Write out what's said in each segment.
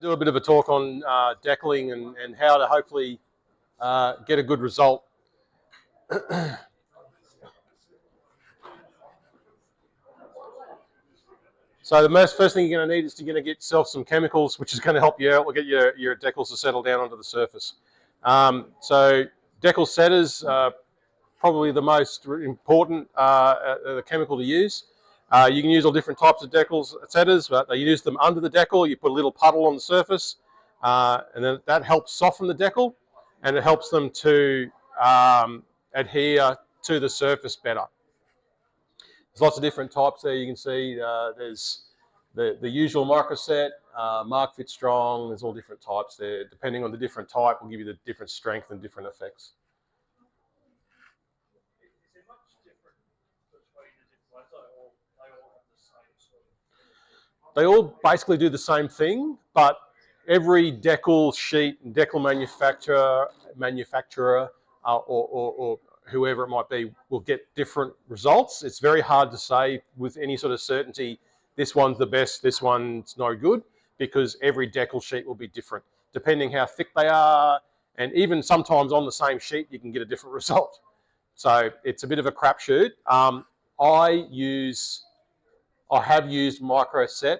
do a bit of a talk on decaling and how to hopefully get a good result. So the first thing you're going to need is you're going to get yourself some chemicals, which is going to help you out. We'll get your decals to settle down onto the surface. So decal setters, probably the most important the chemical to use. You can use all different types of decals setters, but you use them under the decal. You put a little puddle on the surface, and then that helps soften the decal, and it helps them to adhere to the surface better. There's lots of different types there. You can see there's the usual microset, Mark Fit Strong. There's all different types there. Depending on the different type, will give you the different strength and different effects. Is there much different between the different ones, or they all have the same sort of? They all basically do the same thing, but every decal sheet and decal manufacturer or whoever it might be will get different results. It's very hard to say with any sort of certainty, this one's the best, this one's no good, because every decal sheet will be different, depending how thick they are, and even sometimes on the same sheet, you can get a different result. So it's a bit of a crapshoot. I have used Microset.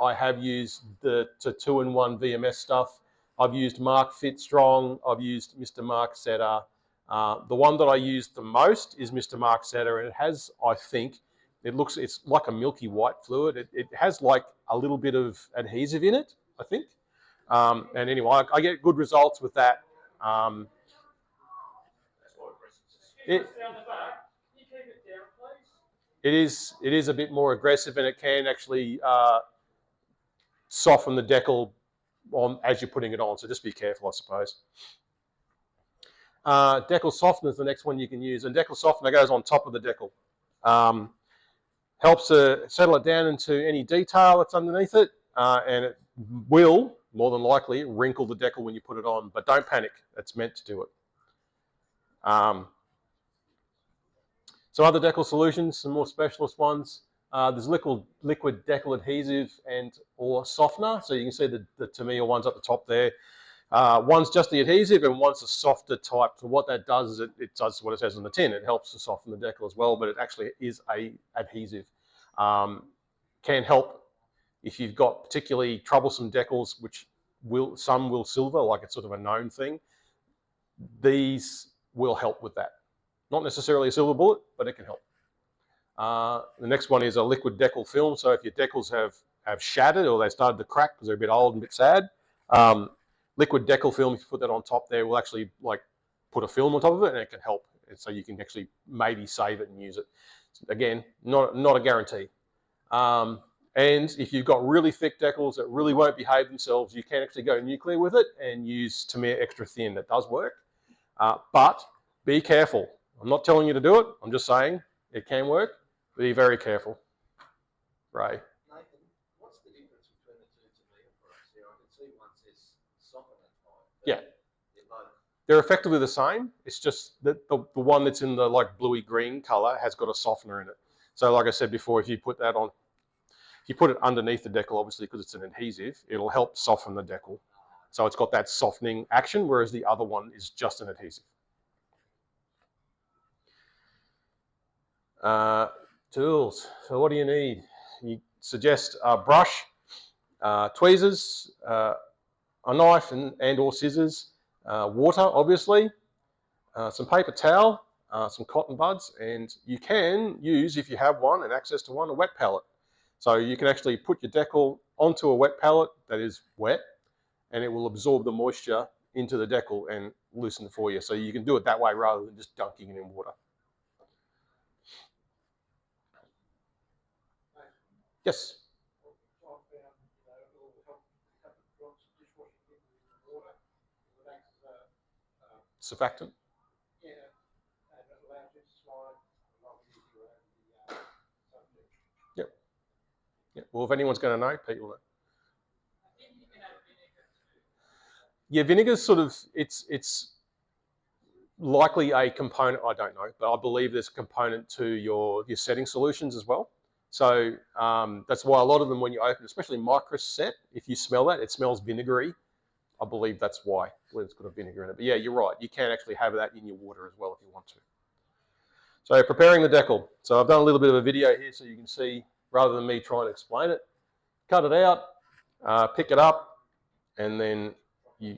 I have used the 2-in-1 VMS stuff. I've used Mark Fit Strong. I've used Mr. Mark Setter. The one that I use the most is Mr. Mark Setter, and it has, I think, it's like a milky white fluid. It has like a little bit of adhesive in it, I think. And anyway, I get good results with that. It is a bit more aggressive, and it can actually soften the decal as you're putting it on. So just be careful, I suppose. Decal softener is the next one you can use, and decal softener goes on top of the decal. Helps settle it down into any detail that's underneath it, and it will, more than likely, wrinkle the decal when you put it on, but don't panic. It's meant to do it. So other decal solutions, some more specialist ones. There's liquid decal adhesive and or softener. So you can see the Tamiya ones up the top there. One's just the adhesive and one's a softer type. So what that does is it does what it says on the tin. It helps to soften the decal as well, but it actually is a adhesive. Can help if you've got particularly troublesome decals, which some will silver, like it's sort of a known thing. These will help with that. Not necessarily a silver bullet, but it can help. The next one is a liquid decal film. So if your decals have shattered or they started to crack because they're a bit old and a bit sad, liquid decal film, if you put that on top there, will actually like put a film on top of it, and it can help. So you can actually maybe save it and use it. Again, not a guarantee. And if you've got really thick decals that really won't behave themselves, you can actually go nuclear with it and use Tamiya Extra Thin. That does work, but be careful. I'm not telling you to do it. I'm just saying it can work. Be very careful. Ray. Nathan, what's the difference between the two Tamiya products here? I can see one says soften and fine. Yeah. They're effectively the same. It's just that the one that's in the like bluey green color has got a softener in it. So like I said before, if you put that on, if you put it underneath the decal, obviously because it's an adhesive, it'll help soften the decal. So it's got that softening action, whereas the other one is just an adhesive. Tools. So what do you need? You suggest a brush, tweezers, a knife and or scissors, water, obviously, some paper towel, some cotton buds, and you can use, if you have one and access to one, a wet palette. So you can actually put your decal onto a wet palette that is wet, and it will absorb the moisture into the decal and loosen it for you. So you can do it that way rather than just dunking it in water. Yes. Surfactant? Yeah, and it allows you to slide a lot easier around the subject. Yep. Yep. Well, if anyone's going to know, Pete will know. I think you can add vinegar too. Yeah, vinegar's sort of, it's likely a component, I don't know, but I believe there's a component to your setting solutions as well. So that's why a lot of them, when you open, especially microset, if you smell that, it smells vinegary. I believe that's why it's got a vinegar in it. But yeah, you're right. You can actually have that in your water as well if you want to. So preparing the decal. So I've done a little bit of a video here so you can see, rather than me trying to explain it. Cut it out, pick it up, and then you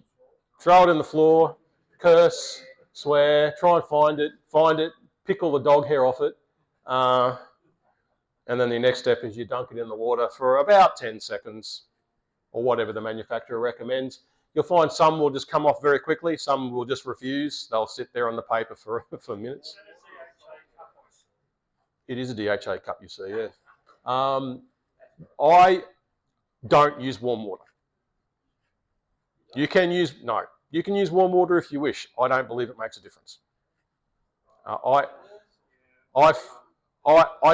throw it in the floor, curse, swear, try and find it, pick all the dog hair off it. And then the next step is you dunk it in the water for about 10 seconds or whatever the manufacturer recommends. You'll find some will just come off very quickly. Some will just refuse. They'll sit there on the paper for minutes. It is a DHA cup, you see, yeah. I don't use warm water. You can use warm water if you wish. I don't believe it makes a difference. I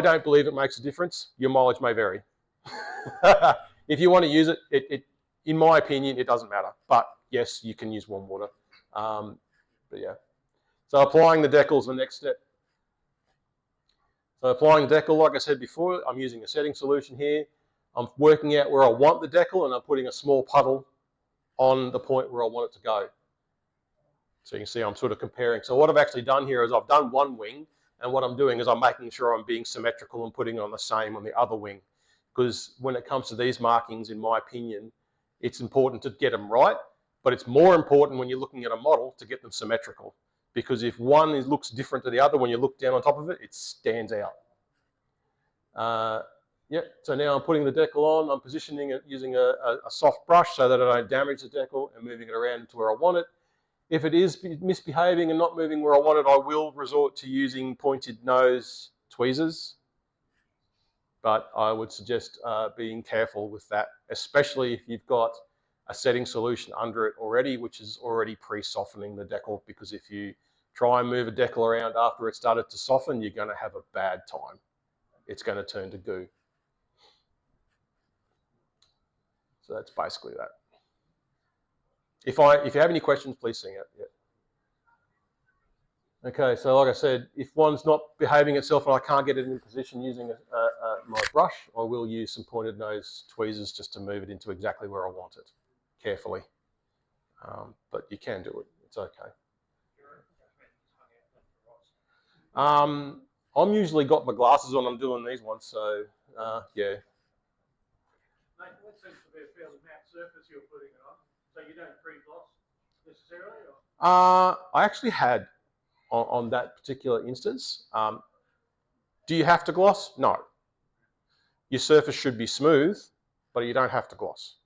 don't believe it makes a difference. Your mileage may vary. If you want to use it, in my opinion, it doesn't matter. But yes, you can use warm water. But yeah. So applying the decal is the next step. So applying the decal, like I said before, I'm using a setting solution here. I'm working out where I want the decal, and I'm putting a small puddle on the point where I want it to go. So you can see I'm sort of comparing. So what I've actually done here is I've done one wing, and what I'm doing is I'm making sure I'm being symmetrical and putting on the same on the other wing. Because when it comes to these markings, in my opinion, it's important to get them right, but it's more important when you're looking at a model to get them symmetrical. Because if one looks different to the other, when you look down on top of it, it stands out. So now I'm putting the decal on. I'm positioning it using a soft brush so that I don't damage the decal, and moving it around to where I want it. If it is misbehaving and not moving where I want it, I will resort to using pointed nose tweezers. But I would suggest being careful with that, especially if you've got a setting solution under it already, which is already pre-softening the decal, because if you try and move a decal around after it started to soften, you're going to have a bad time. It's going to turn to goo. So that's basically that. If you have any questions, please sing it. Yeah. Okay, so like I said, if one's not behaving itself and I can't get it in position using my brush, I will use some pointed nose tweezers just to move it into exactly where I want it, carefully. But you can do it, it's okay. I'm usually got my glasses on, I'm doing these ones, so yeah. Mate, that seems to be a fairly matte surface you're putting it on, so you don't pre-gloss necessarily? Or? I actually had on that particular instance. Do you have to gloss? No. Your surface should be smooth, but you don't have to gloss.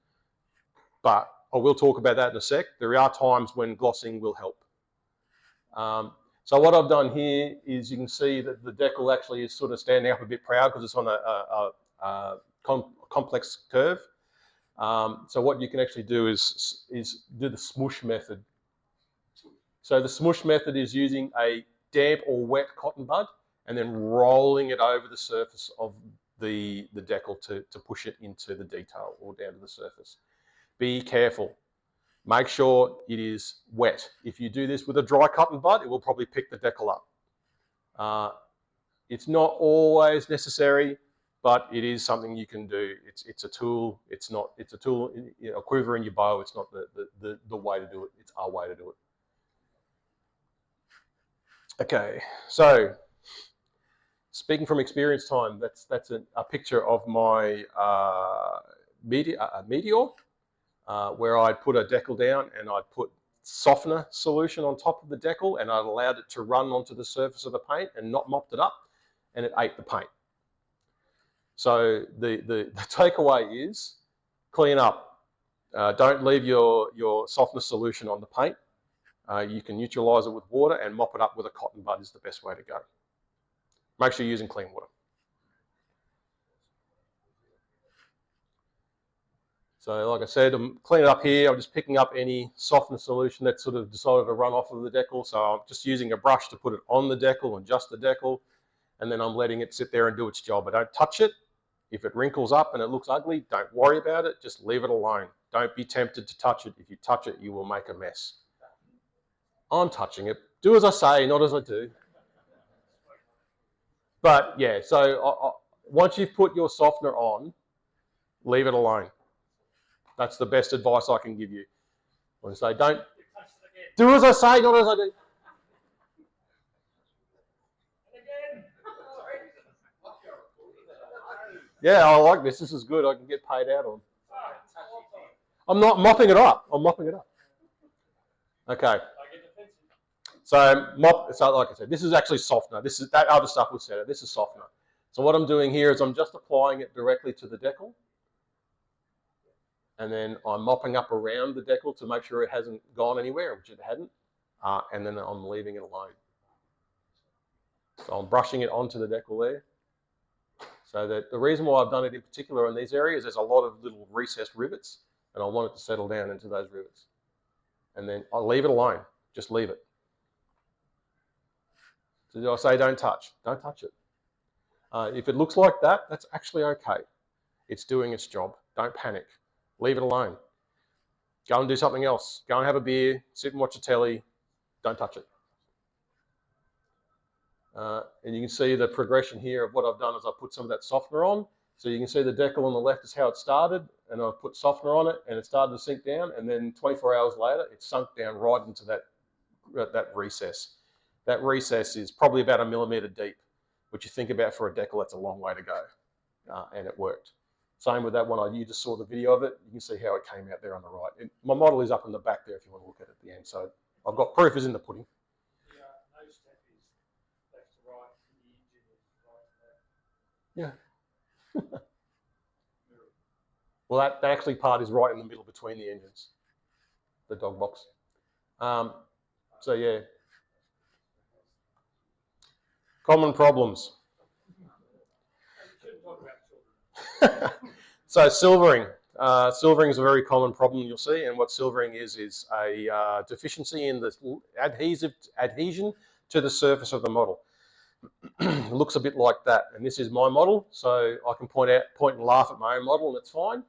But I will talk about that in a sec. There are times when glossing will help. So what I've done here is you can see that the decal actually is sort of standing up a bit proud because it's on a complex curve. So what you can actually do is do the smoosh method. So the smoosh method is using a damp or wet cotton bud and then rolling it over the surface of the decal to push it into the detail or down to the surface. Be careful. Make sure it is wet. If you do this with a dry cotton bud, it will probably pick the decal up. It's not always necessary, but it is something you can do. It's a tool. It's a tool, a quiver in your bow. It's not the way to do it. It's our way to do it. Okay, so speaking from experience time, that's a picture of my Meteor, where I'd put a decal down and I'd put softener solution on top of the decal and I'd allowed it to run onto the surface of the paint and not mopped it up, and it ate the paint. So the takeaway is clean up. Don't leave your softener solution on the paint. You can neutralize it with water and mop it up with a cotton bud is the best way to go. Make sure you're using clean water. So like I said, I'm cleaning up here. I'm just picking up any softener solution that sort of decided to run off of the decal. So I'm just using a brush to put it on the decal and just the decal. And then I'm letting it sit there and do its job. I don't touch it. If it wrinkles up and it looks ugly, don't worry about it. Just leave it alone. Don't be tempted to touch it. If you touch it, you will make a mess. I'm touching it. Do as I say, not as I do. But yeah, so once you've put your softener on, leave it alone. That's the best advice I can give you. I say, don't do as I say, not as I do. Yeah, I like this. This is good. I can get paid out on. I'm not mopping it up. I'm mopping it up. Okay. So like I said, this is actually softener. This is that other stuff was said. This is softener. So what I'm doing here is I'm just applying it directly to the decal, and then I'm mopping up around the decal to make sure it hasn't gone anywhere, which it hadn't, and then I'm leaving it alone. So I'm brushing it onto the decal there. So that the reason why I've done it in particular in these areas, there's a lot of little recessed rivets, and I want it to settle down into those rivets. And then I'll leave it alone. Just leave it. So I say don't touch. Don't touch it. If it looks like that, that's actually okay. It's doing its job. Don't panic. Leave it alone. Go and do something else. Go and have a beer. Sit and watch a telly. Don't touch it. And you can see the progression here of what I've done is I put some of that softener on. So you can see the decal on the left is how it started, and I've put softener on it, and it started to sink down, and then 24 hours later, it sunk down right into that recess. That recess is probably about 1 millimetre deep, which you think about for a decal, that's a long way to go, and it worked. Same with that one, you just saw the video of it. You can see how it came out there on the right. My model is up in the back there if you want to look at it at the end. So I've got proof is in the pudding. No step is left to right, the engine is right to left. Yeah. Well, that actually part is right in the middle between the engines, the dog box. So yeah. Common problems. So silvering. Silvering is a very common problem you'll see, and what silvering is a deficiency in the adhesion to the surface of the model. It looks a bit like that, and this is my model, so I can point and laugh at my own model, and it's fine.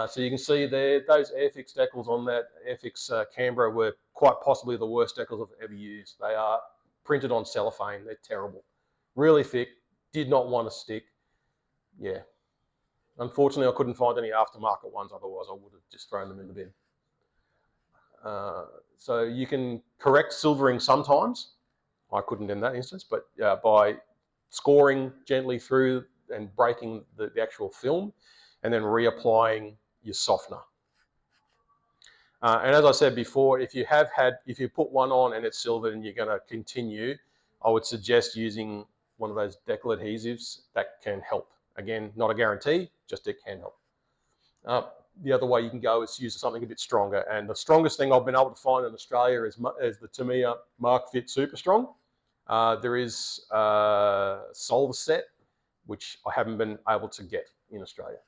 So you can see there, those Airfix decals on that Airfix Canberra were quite possibly the worst decals I've ever used. They are printed on cellophane. They're terrible. Really thick, did not want to stick. Yeah. Unfortunately, I couldn't find any aftermarket ones, otherwise I would have just thrown them in the bin. So you can correct silvering sometimes. I couldn't in that instance, but by scoring gently through and breaking the actual film, and then reapplying your softener. And as I said before, if you put one on and it's silvered and you're going to continue, I would suggest using one of those decal adhesives. That can help. Again, not a guarantee, just it can help. The other way you can go is use something a bit stronger. And the strongest thing I've been able to find in Australia is the Tamiya Mark Fit Super Strong. There is Solver Set, which I haven't been able to get in Australia,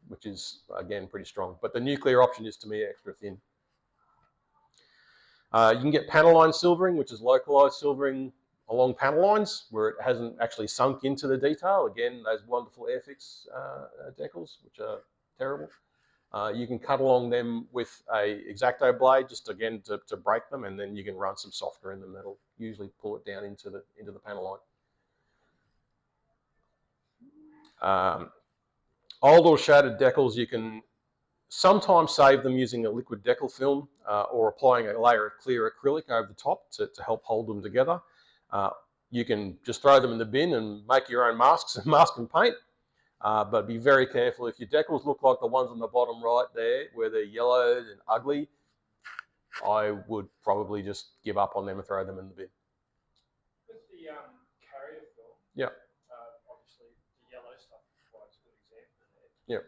which is, again, pretty strong. But the nuclear option is Tamiya extra thin. You can get panel line silvering, which is localized silvering along panel lines where it hasn't actually sunk into the detail. Again, those wonderful Airfix decals, which are terrible. You can cut along them with a X-Acto blade, just again to break them, and then you can run some softener in them. That'll usually pull it down into the panel line. Old or shattered decals, you can sometimes save them using a liquid decal film or applying a layer of clear acrylic over the top to help hold them together. You can just throw them in the bin and make your own masks and mask and paint. But be very careful. If your decals look like the ones on the bottom right there, where they're yellowed and ugly, I would probably just give up on them and throw them in the bin. With the carrier film, yeah. Obviously the yellow stuff provides a good example there. Yeah.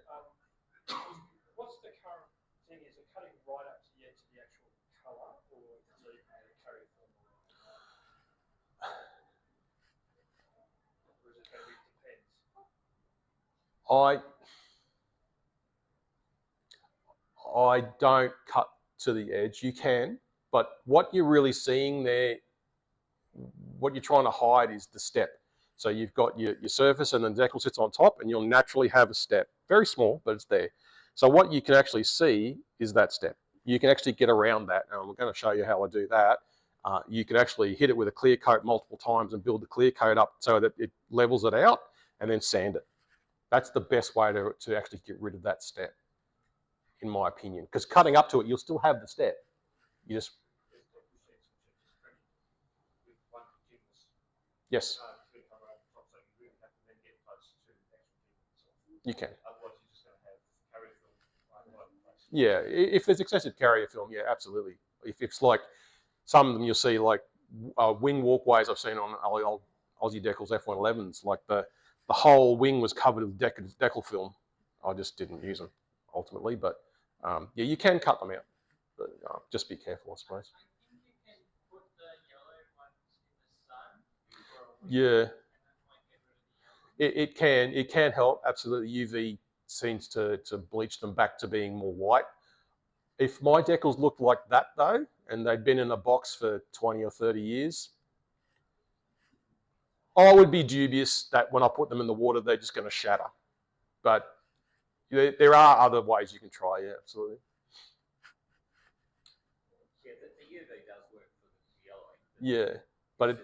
What's the current thing? Is it cutting right up to the edge of the actual colour, or is it leaving the carrier film around? Or is it going to be depends? I don't cut to the edge. You can, but what you're really seeing there, what you're trying to hide is the step. So you've got your surface and then the decal sits on top, and you'll naturally have a step. Very small, but it's there. So what you can actually see is that step. You can actually get around that, and I'm going to show you how I do that. You can actually hit it with a clear coat multiple times and build the clear coat up so that it levels it out, and then sand it. That's the best way to actually get rid of that step, in my opinion. Because cutting up to it, you'll still have the step. You just There's decal sheets which are just printed with one continuous yes, clear cover over the top, so you really have to then get close to the actual decal itself. you can. Otherwise, you're just going to have carrier film right all over the place. Yeah, if there's excessive carrier film, yeah, absolutely. If it's like some of them you'll see like wing walkways I've seen on old Aussie Decals F111s, like the whole wing was covered with decal film. I just didn't use them ultimately, but yeah, you can cut them out, but just be careful, I suppose. I think you can put the yellow ones in the sun. For a week, Yeah, and that might get rid of the yellow. it can help, absolutely. UV seems to bleach them back to being more white. If my decals looked like that though, and they'd been in a box for 20 or 30 years, I would be dubious that when I put them in the water, they're just going to shatter. But there are other ways you can try, yeah, absolutely. Yeah, the UV does work for the yellowing. Yeah, but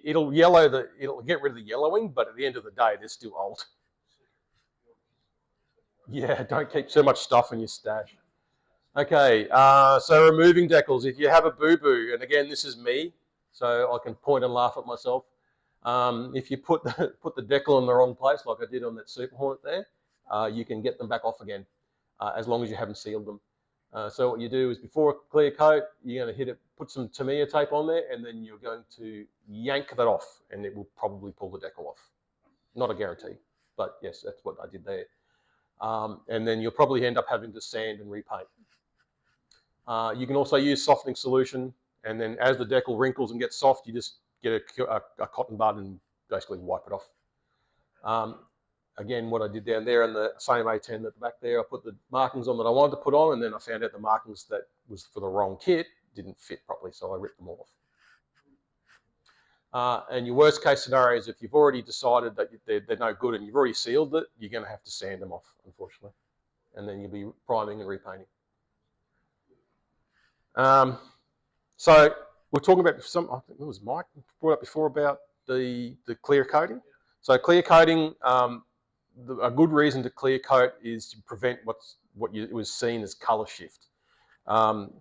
it'll yellow it'll get rid of the yellowing, but at the end of the day, they're still old. Yeah, don't keep so much stuff in your stash. Okay, so removing decals. If you have a boo-boo, and again, this is me, so I can point and laugh at myself. If you put the decal in the wrong place, like I did on that Super Hornet there, you can get them back off again, as long as you haven't sealed them. So what you do is before a clear coat, you're going to put some Tamiya tape on there, and then you're going to yank that off, and it will probably pull the decal off. Not a guarantee, but yes, that's what I did there. And then you'll probably end up having to sand and repaint. You can also use softening solution, and then as the decal wrinkles and gets soft, you just get a cotton bud and basically wipe it off. Again, what I did down there in the same A10 at the back there, I put the markings on that I wanted to put on, and then I found out the markings that was for the wrong kit didn't fit properly, so I ripped them off. And your worst case scenario is if you've already decided that they're no good and you've already sealed it, you're going to have to sand them off, unfortunately. And then you'll be priming and repainting. So we're talking about I think it was Mike brought up before about the clear coating. So clear coating, a good reason to clear coat is to prevent what was seen as color shift.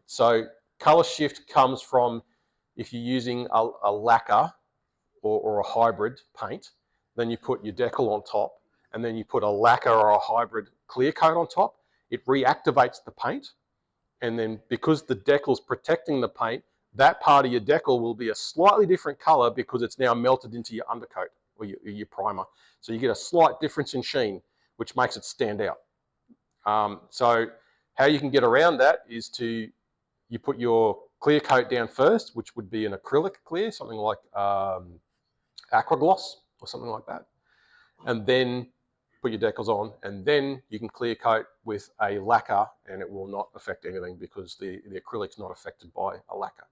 So color shift comes from if you're using a lacquer or a hybrid paint, then you put your decal on top, and then you put a lacquer or a hybrid clear coat on top. It reactivates the paint, and then because the decal's protecting the paint, that part of your decal will be a slightly different color because it's now melted into your undercoat or your primer. So you get a slight difference in sheen, which makes it stand out. So how you can get around that is you put your clear coat down first, which would be an acrylic clear, something like Aquagloss or something like that, and then put your decals on, and then you can clear coat with a lacquer, and it will not affect anything because the acrylic's not affected by a lacquer.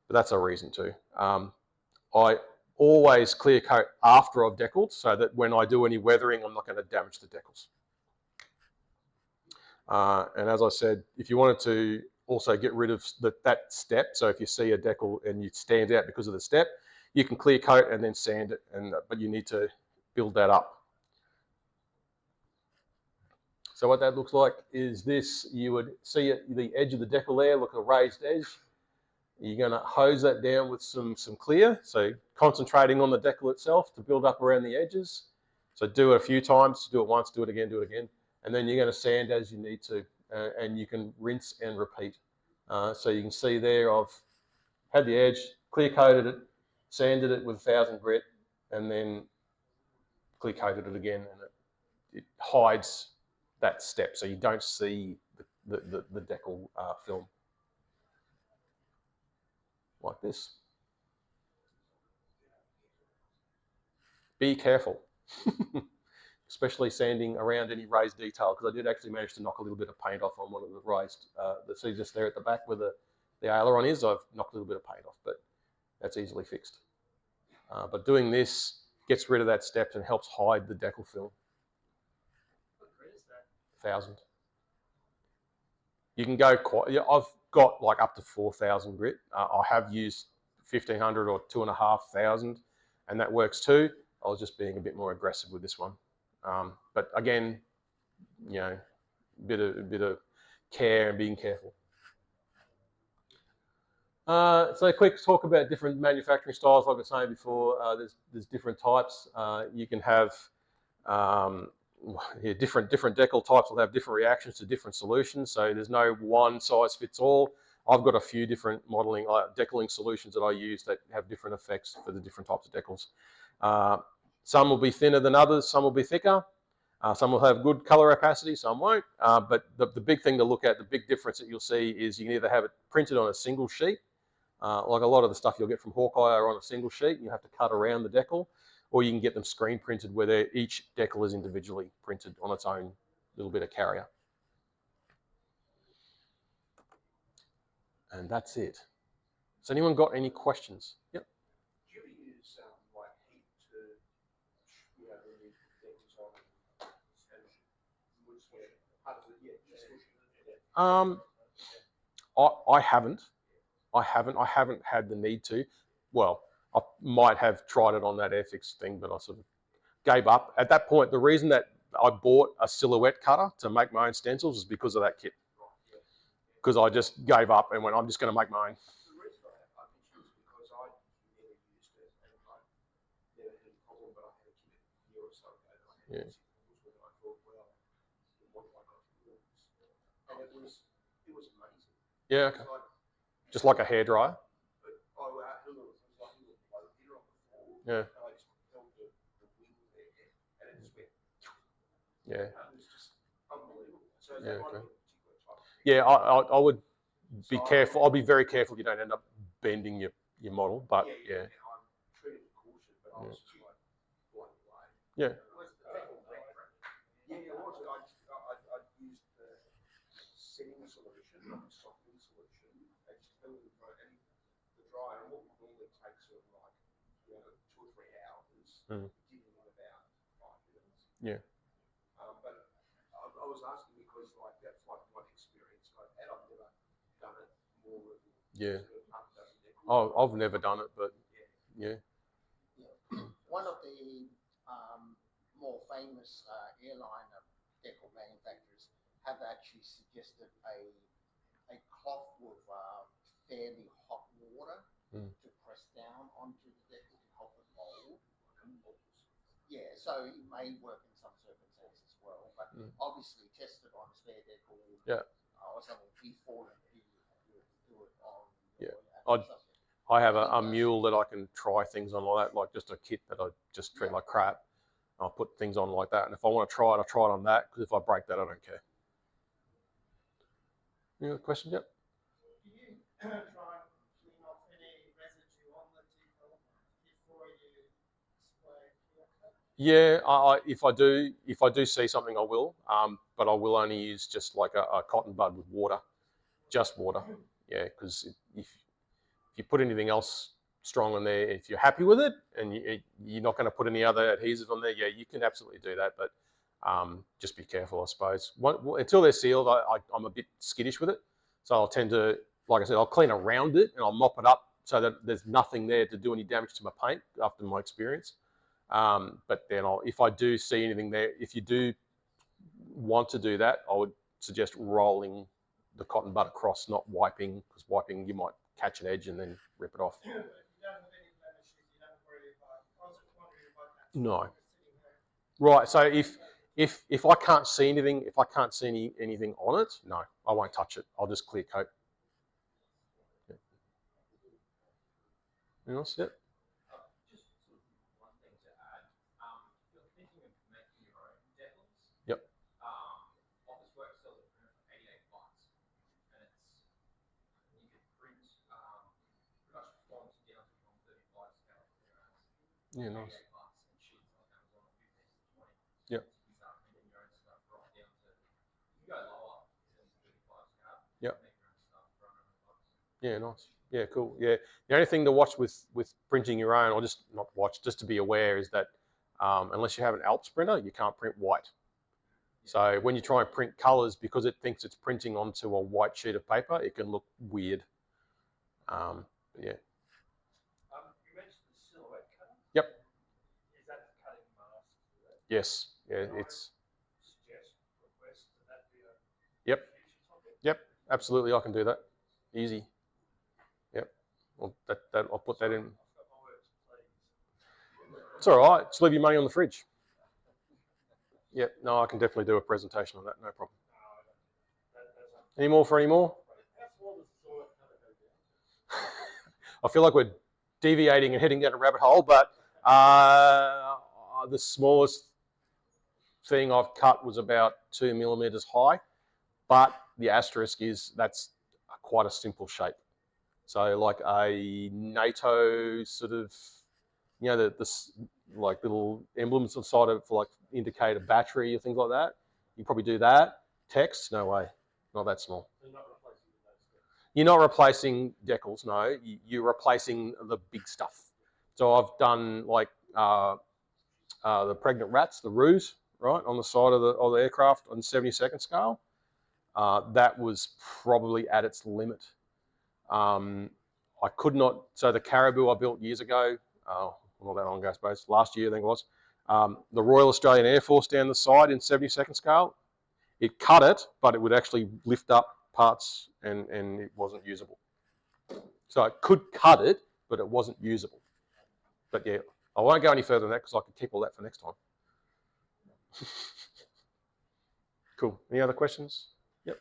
But that's a reason too. I always clear coat after I've decaled so that when I do any weathering, I'm not going to damage the decals. And as I said, if you wanted to also get rid of that step, so if you see a decal and it stands out because of the step, you can clear coat and then sand it, but you need to build that up. So what that looks like is this. You would see the edge of the decal there, look at a raised edge. You're going to hose that down with some clear, so concentrating on the decal itself to build up around the edges. So do it a few times, do it once, do it again, and then you're going to sand as you need to, and you can rinse and repeat. So you can see there I've had the edge, clear coated it, sanded it with 1000 grit, and then clear coated it again, and it hides that step, so you don't see the decal film like this. Be careful, especially sanding around any raised detail, because I did actually manage to knock a little bit of paint off on one of the raised, see just there at the back where the aileron is, I've knocked a little bit of paint off, but that's easily fixed. But doing this gets rid of that step and helps hide the decal film. What grit is that? 1000. You can go quite, I've got like up to 4000 grit. I have used 1500 or 2500, and that works too. I was just being a bit more aggressive with this one. But again, you know, a bit of care and being careful. So a quick talk about different manufacturing styles. Like I was saying before, there's different types. You can have different decal types will have different reactions to different solutions. So there's no one size fits all. I've got a few different modeling decaling solutions that I use that have different effects for the different types of decals. Some will be thinner than others. Some will be thicker. Some will have good color opacity, some won't. But the big thing to look at, the big difference that you'll see is you can either have it printed on a single sheet, like a lot of the stuff you'll get from Hawkeye are on a single sheet, and you have to cut around the decal, or you can get them screen printed where each decal is individually printed on its own little bit of carrier. And that's it. Has anyone got any questions? Yep. Do you ever use like heat to, you know, when you put decals on and wood sweat? Part of it, yeah, just I haven't. I haven't had the need to. Well, I might have tried it on that Airfix thing, but I sort of gave up. At that point, the reason that I bought a silhouette cutter to make my own stencils is because of that kit. Because I just gave up and went, I'm just going to make my own. The reason I mentioned is because I never used it and I never had a problem, but I had a kit a year or so ago and I had problems with it. I thought, well, what have I got to do? And it was amazing. Yeah, okay. Just like a hairdryer. Yeah. And I just felt the wind there and it just went. Yeah. It was just unbelievable. So Yeah, that might okay. be a particular type. Yeah, I would be careful. I'll be very careful you don't end up bending your model, but yeah. And I'm treated with caution, but I was just like blown away. Yeah. Was the decal wet? Yeah, it was. I used the setting solution, not the softening solution, and just held it dry. And the dryer, and what would normally take sort of like, you know, 2 or 3 hours, did it in about 5 minutes. Yeah. But I was asking because like that's like my experience, and I've never done it more than Yeah. sort of half a dozen decals. Oh, I've never done it, but yeah. One of the more famous airline decal manufacturers have actually suggested a cloth with fairly hot water to press down onto the decal to help it mold. Yeah, so it may work in some circumstances as well, but obviously tested on a spare decal. Yeah. Or something before you do it on. Yeah. I have a mule that I can try things on like that, like just a kit that I just treat like crap. I'll put things on like that, and if I want to try it, I'll try it on that, because if I break that, I don't care. Any other questions? Yep. Do you try and clean off any residue on the decal before you spray clear coat? Yeah, if I do see something, I will. But I will only use just like a cotton bud with water, just water. Yeah, because if you put anything else strong on there, if you're happy with it and you're not going to put any other adhesive on there, yeah, you can absolutely do that. But just be careful, I suppose. Until they're sealed, I'm a bit skittish with it. So I'll tend to, like I said, I'll clean around it and I'll mop it up so that there's nothing there to do any damage to my paint after my experience. But then if I do see anything there, if you do want to do that, I would suggest rolling the cotton bud across, not wiping, because wiping you might catch an edge and then rip it off. You don't have any blemishes, you don't worry about. I was just wondering about that. No. Right. So if I can't see anything, if I can't see anything on it, no, I won't touch it. I'll just clear coat. Yeah. Anything else? Yep. Just sort of one thing to add. You're thinking of making your own decals. Yep. Officeworks sells a printer for $88, and you can print pretty much fonts down to 135 scale clearance. Yeah, nice. $88 and sheets like Amazon or 15 to 20. Yep. You start printing your own stuff right down to, you can go lower than 35 scale. Yep. Make your own stuff for $100. Yeah, nice. Yeah, cool. Yeah, the only thing to watch with printing your own, or just not watch, just to be aware, is that unless you have an Alps printer, you can't print white. So when you try and print colors, because it thinks it's printing onto a white sheet of paper, it can look weird. Yeah. You mentioned the silhouette cutter. Yep. Is that Yes, yeah, it's Suggest, request, and that be a Yep. future topic. Yep, absolutely, I can do that. Easy. Yep. Well, I'll put that in. I've got my words, please. It's all right. Just leave your money on the fridge. Yep. No, I can definitely do a presentation on that. No problem. Any more for any more? I feel like we're deviating and heading down a rabbit hole, but the smallest thing I've cut was about 2 millimeters high, but the asterisk is that's quite a simple shape. So like a NATO sort of, you know, the like little emblems on the side of like indicate a battery or things like that. You probably do that. Text, no way, not that small. You're not replacing decals, no. You're replacing the big stuff. So I've done like the pregnant rats, the roos, right, on the side of the aircraft on 72nd scale. That was probably at its limit. I could not, so the caribou I built years ago, not that long ago, I suppose, last year I think it was, the Royal Australian Air Force down the side in 72nd scale, it cut it, but it would actually lift up parts and it wasn't usable. So it could cut it, but it wasn't usable. But yeah, I won't go any further than that because I could keep all that for next time. Cool. Any other questions? Yep.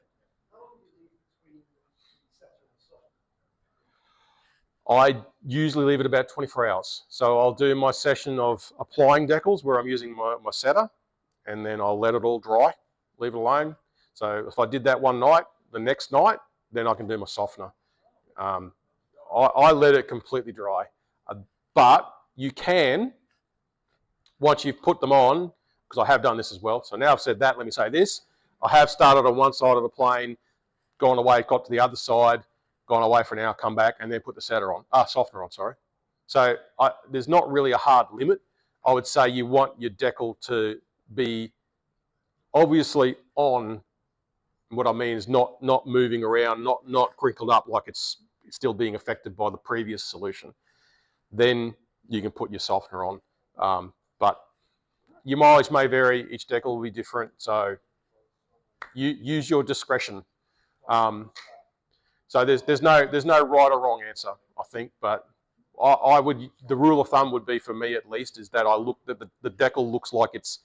I usually leave it about 24 hours. So I'll do my session of applying decals where I'm using my setter, and then I'll let it all dry, leave it alone. So if I did that one night, the next night, then I can do my softener. I let it completely dry. But you can, once you've put them on, because I have done this as well. So now I've said that, let me say this. I have started on one side of the plane, gone away, got to the other side, gone away for an hour, come back, and then put the softener on, sorry. So there's not really a hard limit. I would say you want your decal to be obviously on. What I mean is not moving around, not crinkled up like it's still being affected by the previous solution. Then you can put your softener on. But your mileage may vary, each decal will be different, so you use your discretion. So there's no right or wrong answer, I think, but I would, the rule of thumb would be for me at least is that I look that the decal looks like it's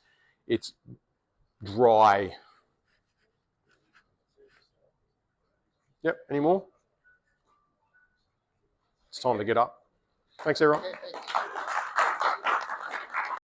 dry. Yep. Any more? It's time to get up. Thanks, everyone. Okay, thanks.